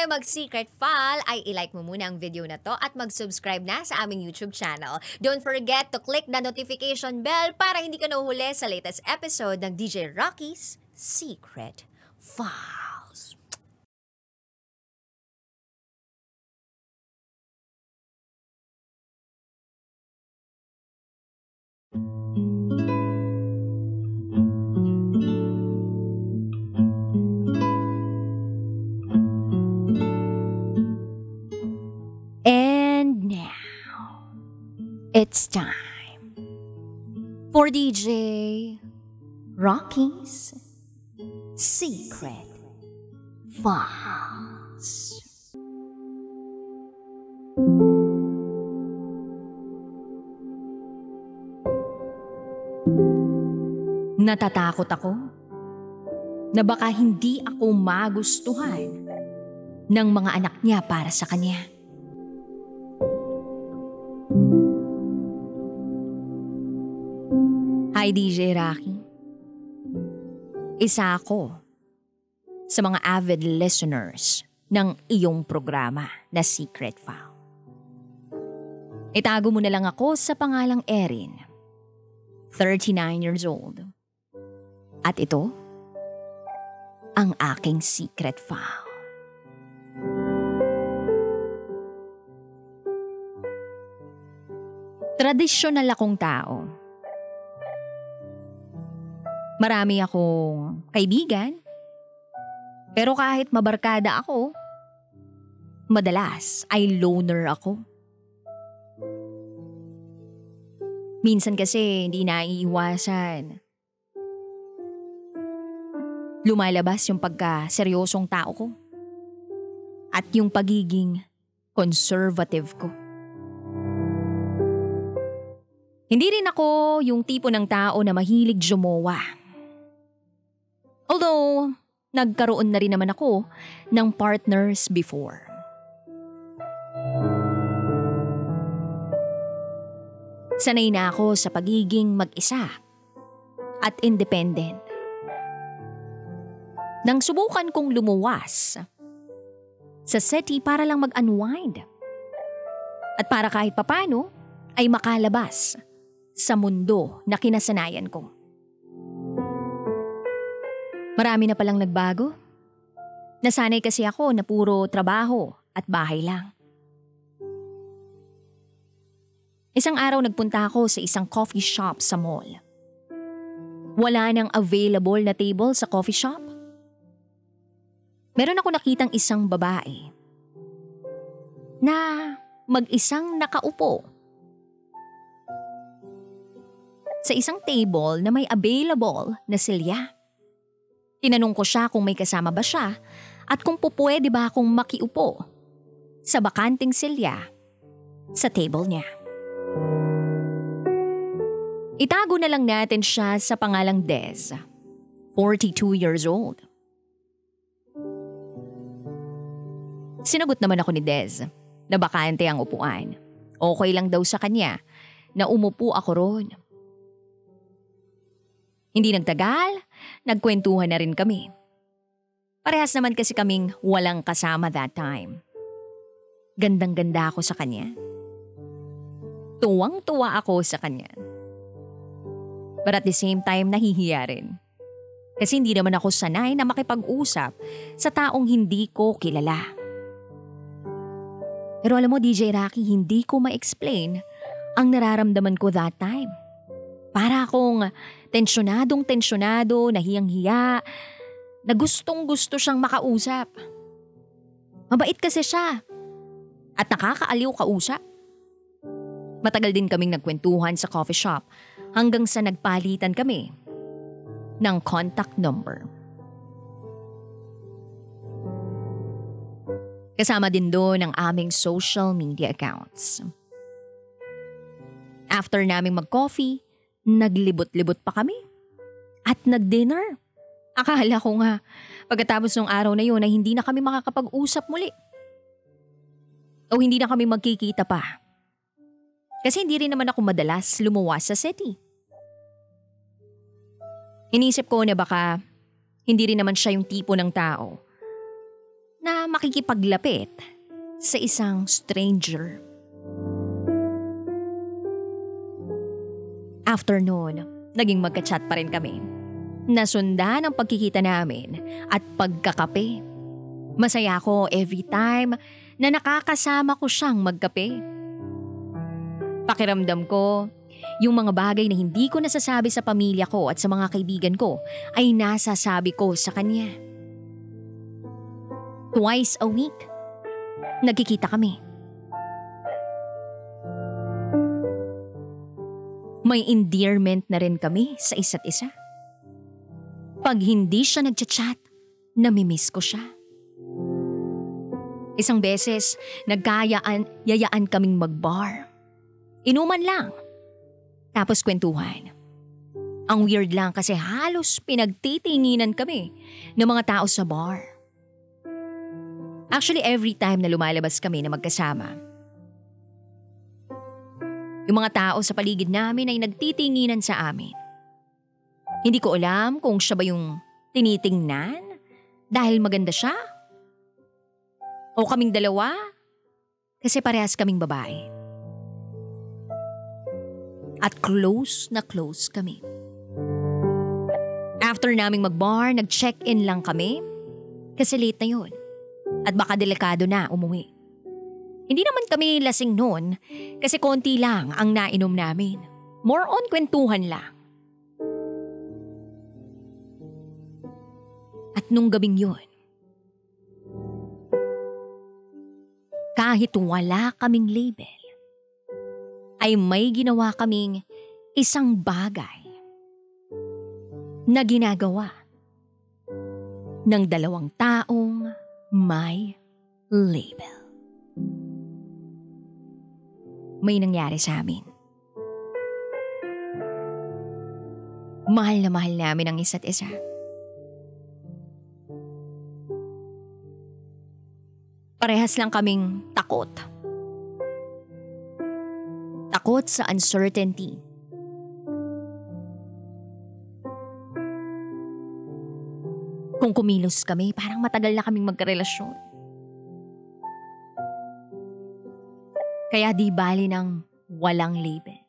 tayo mag-secret file, ay ilike mo muna ang video na to at mag-subscribe na sa aming YouTube channel. Don't forget to click the notification bell para hindi ka nahuhuli sa latest episode ng DJ Rocky's Secret Files. And now, it's time for DJ Rocky's Secret Files. Natatakot ako na baka hindi ako magustuhan ng mga anak niya para sa kanya. Hi DJ Rocky. Isa ako sa mga avid listeners ng iyong programa na Secret File. Itago mo na lang ako sa pangalang Erin, 39 years old. At ito, ang aking secret file. Tradisyonal akong tao. Marami akong kaibigan, pero kahit mabarkada ako, madalas ay loner ako. Minsan kasi hindi naiiwasan. Lumalabas yung pagka-seryosong tao ko at yung pagiging conservative ko. Hindi rin ako yung tipo ng tao na mahilig jumowa. Although, nagkaroon na rin naman ako ng partners before. Sanay na ako sa pagiging mag-isa at independent. Nang subukan kong lumuwas sa city para lang mag-unwind at para kahit papano ay makalabas sa mundo na kinasanayan ko. Marami na palang nagbago. Nasanay kasi ako na puro trabaho at bahay lang. Isang araw nagpunta ako sa isang coffee shop sa mall. Wala nang available na table sa coffee shop. Meron ako nakitang isang babae na mag-isang nakaupo sa isang table na may available na silya. Tinanong ko siya kung may kasama ba siya at kung pupwede ba akong makiupo sa bakanting silya sa table niya. Itago na lang natin siya sa pangalang Des, 42 years old. Sinagot naman ako ni Des na bakante ang upuan. Okay lang daw sa kanya na umupo ako roon. Hindi nagtagal, nagkwentuhan na rin kami. Parehas naman kasi kaming walang kasama that time. Gandang-ganda ako sa kanya. Tuwang-tuwa ako sa kanya. But at the same time, nahihiya rin. Kasi hindi naman ako sanay na makipag-usap sa taong hindi ko kilala. Pero alam mo DJ Rocky, hindi ko ma-explain ang nararamdaman ko that time. Para akong tensyonado, nahiyang-hiya, na gustong-gusto siyang makausap. Mabait kasi siya at nakakaaliw kausap. Matagal din kaming nagkwentuhan sa coffee shop hanggang sa nagpalitan kami ng contact number. Kasama din doon ang aming social media accounts. After naming mag-coffee, naglibot-libot pa kami at nag-dinner. Akala ko nga pagkatapos ng araw na yun ay hindi na kami makakapag-usap muli. O hindi na kami magkikita pa. Kasi hindi rin naman ako madalas lumuwas sa city. Inisip ko na baka hindi rin naman siya yung tipo ng tao na makikipaglapit sa isang stranger. After noon, naging magka-chat pa rin kami. Nasundan ang pagkikita namin at pagkakape. Masaya ako every time na nakakasama ko siyang magkape. Pakiramdam ko, yung mga bagay na hindi ko nasasabi sa pamilya ko at sa mga kaibigan ko ay nasasabi ko sa kanya. Twice a week, nagkikita kami. May endearment na rin kami sa isa't isa. Pag hindi siya nagchat-chat, namimiss ko siya. Isang beses, yayaan kaming mag-bar. Inuman lang. Tapos kwentuhan. Ang weird lang kasi halos pinagtitinginan kami ng mga tao sa bar. Actually, every time na lumalabas kami na magkasama, yung mga tao sa paligid namin ay nagtitinginan sa amin. Hindi ko alam kung siya ba yung tinitingnan dahil maganda siya o kaming dalawa kasi parehas kaming babae. At close na close kami. After naming mag-bar, nag-check-in lang kami kasi late na yun at baka delikado na umuwi. Hindi naman kami lasing noon kasi konti lang ang nainom namin. More on kwentuhan lang. At nung gabing yun, kahit wala kaming label, ay may ginawa kaming isang bagay na ginagawa ng dalawang taong may label. May nangyari sa amin. Mahal na mahal namin ang isa't isa. Parehas lang kaming takot. Takot sa uncertainty. Kung kumilos kami, parang matagal na kaming magkarelasyon. Kaya di bali ng walang label.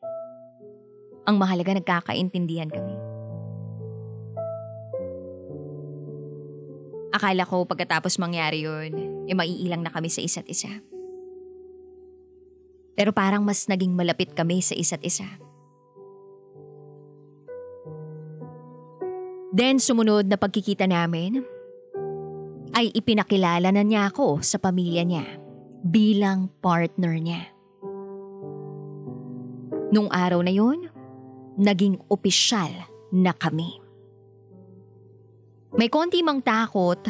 Ang mahalaga nagkakaintindihan kami. Akala ko pagkatapos mangyari yun, maiilang na kami sa isa't isa. Pero parang mas naging malapit kami sa isa't isa. Then sumunod na pagkikita namin, ay ipinakilala na niya ako sa pamilya niya bilang partner niya. Nung araw na yun, naging opisyal na kami. May konti mang takot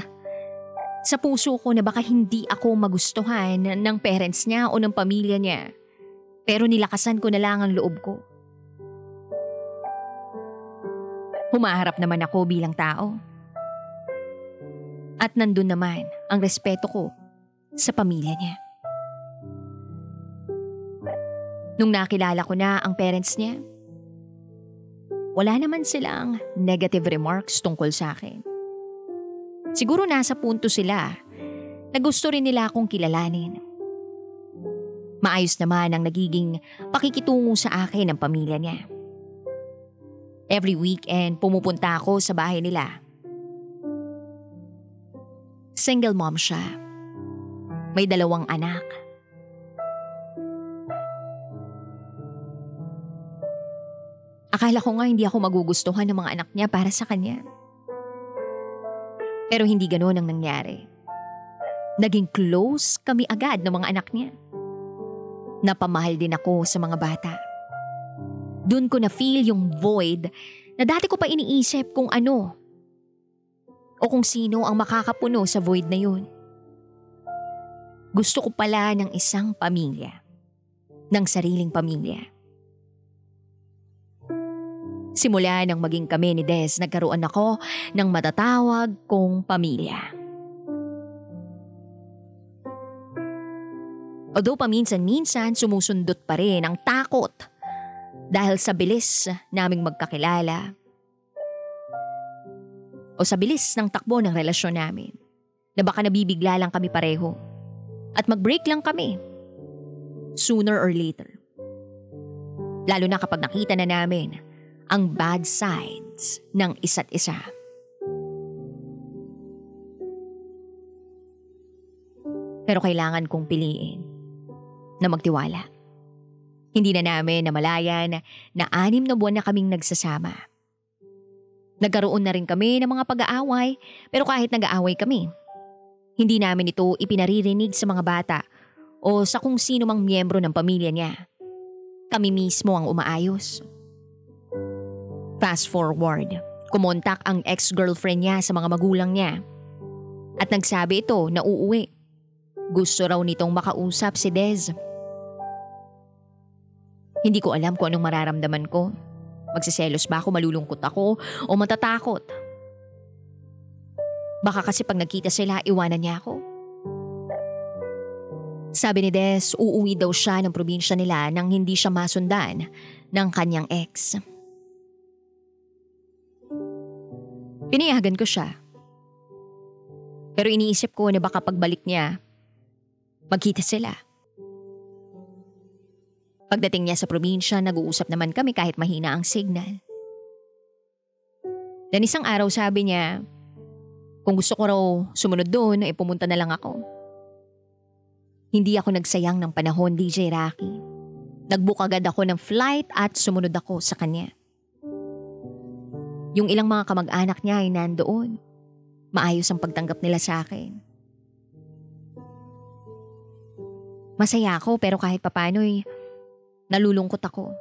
sa puso ko na baka hindi ako magustuhan ng parents niya o ng pamilya niya. Pero nilakasan ko na lang ang loob ko. Humaharap naman ako bilang tao. At nandun naman ang respeto ko sa pamilya niya. Nung nakilala ko na ang parents niya, wala naman silang negative remarks tungkol sa akin. Siguro nasa punto sila na gusto rin nila akong kilalanin. Maayos naman ang nagiging pakikitungo sa akin ng pamilya niya. Every weekend pumupunta ako sa bahay nila. Single mom siya. May 2 anak. Akala ko nga hindi ako magugustuhan ng mga anak niya para sa kanya. Pero hindi ganoon ang nangyari. Naging close kami agad ng mga anak niya. Napamahal din ako sa mga bata. Doon ko na-feel yung void na dati ko pa iniisip kung ano o kung sino ang makakapuno sa void na yun. Gusto ko pala ng isang pamilya, ng sariling pamilya. Simula nang maging kami ni Des, nagkaroon ako ng matatawag kong pamilya. Although paminsan-minsan sumusundot pa rin ang takot dahil sa bilis naming magkakilala o sa bilis ng takbo ng relasyon namin. na baka nabibigla lang kami pareho at mag-break lang kami sooner or later. Lalo na kapag nakita na namin ang bad sides ng isa't isa. Pero kailangan kong piliin na magtiwala. Hindi na namin namalayan na 6 na buwan na kaming nagsasama. Nagkaroon na rin kami ng mga pag-aaway, pero kahit nag-aaway kami, hindi namin ito ipinaririnig sa mga bata o sa kung sino mang miyembro ng pamilya niya. Kami mismo ang umaayos. Fast forward, kumontak ang ex-girlfriend niya sa mga magulang niya at nagsabi ito na uuwi. Gusto raw nitong makausap si Dez. Hindi ko alam kung anong mararamdaman ko. Magsiselos ba ako, malulungkot ako, o matatakot? Baka kasi pag nagkita sila, iwanan niya ako. Sabi ni Des, uuwi daw siya ng probinsya nila nang hindi siya masundan ng kanyang ex. Pinayagan ko siya. Pero iniisip ko na baka pagbalik niya, magkita sila. Pagdating niya sa probinsya, nag-uusap naman kami kahit mahina ang signal. Dan isang araw sabi niya, kung gusto ko raw sumunod doon, ay pumunta na lang ako. Hindi ako nagsayang ng panahon, DJ Rocky. Nag-book agad ako ng flight at sumunod ako sa kanya. Yung ilang mga kamag-anak niya ay nandoon. Maayos ang pagtanggap nila sa akin. Masaya ako pero kahit papano'y nalulungkot ako.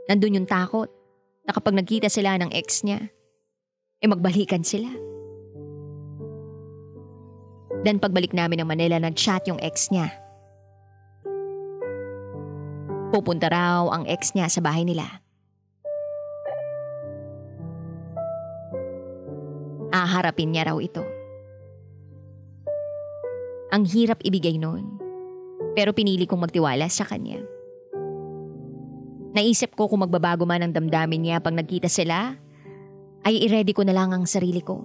Nandun yung takot na kapag nagkita sila ng ex niya, magbalikan sila. Then pagbalik namin ng Manila, nag-chat yung ex niya. Pupunta raw ang ex niya sa bahay nila. Aharapin niya raw ito. Ang hirap ibigay nun. Pero pinili kong magtiwala sa kanya. Naisip ko kung magbabago man ang damdamin niya pag nagkita sila, ay i-ready ko na lang ang sarili ko.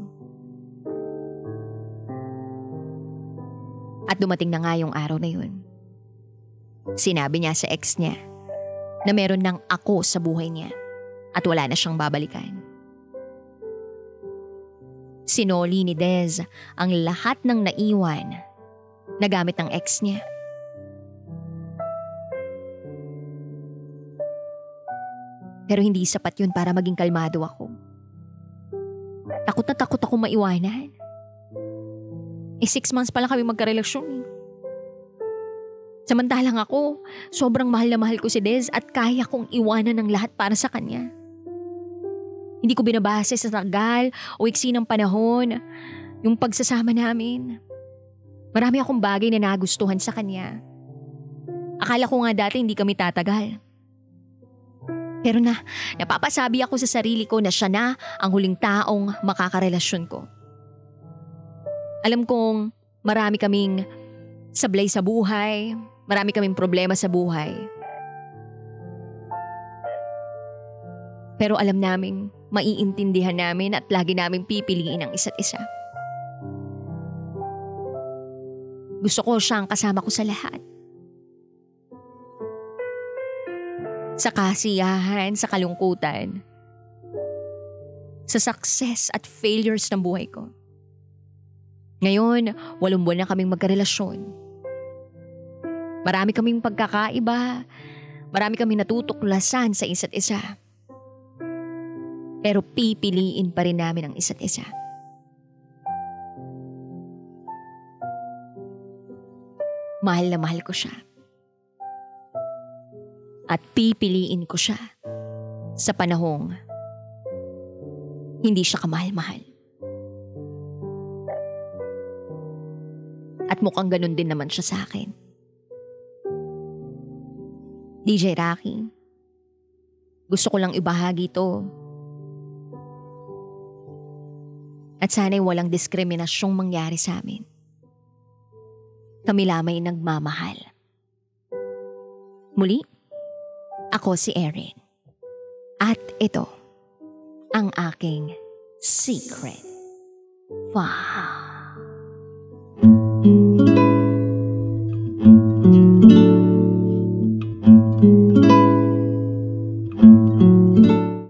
At dumating na nga yung araw na yun. Sinabi niya sa ex niya na meron ng ako sa buhay niya at wala na siyang babalikan. Sinoli ni Dez ang lahat ng naiwan na gamit ng ex niya. Pero hindi sapat yun para maging kalmado ako. Takot na takot ako maiwanan. 6 months pa lang kami magkarelasyon. Samantalang ako, sobrang mahal na mahal ko si Dez at kaya kong iwanan ng lahat para sa kanya. Hindi ko binabase sa tagal o iksi ng panahon yung pagsasama namin. Marami akong bagay na nagustuhan sa kanya. Akala ko nga dati hindi kami tatagal. Pero napapasabi ako sa sarili ko na siya na ang huling taong makakarelasyon ko. Alam kong marami kaming sablay sa buhay, marami kaming problema sa buhay. Pero alam naming maiintindihan namin at lagi naming pipiliin ang isa't isa. Gusto ko siyang kasama ko sa lahat. Sa kasiyahan, sa kalungkutan, sa success at failures ng buhay ko. Ngayon, 8 buwan na kaming magkarelasyon. Marami kaming pagkakaiba, marami kaming natutuklasan sa isa't isa. Pero pipiliin pa rin namin ang isa't isa. Mahal na mahal ko siya. At pipiliin ko siya sa panahong hindi siya kamahal-mahal. At mukhang ganun din naman siya sa akin. DJ Rocky, gusto ko lang ibahagi ito. At sana'y walang diskriminasyong mangyari sa amin. Kami lamay nagmamahal. Muli, ako si Erin. At ito ang aking secret. Wow.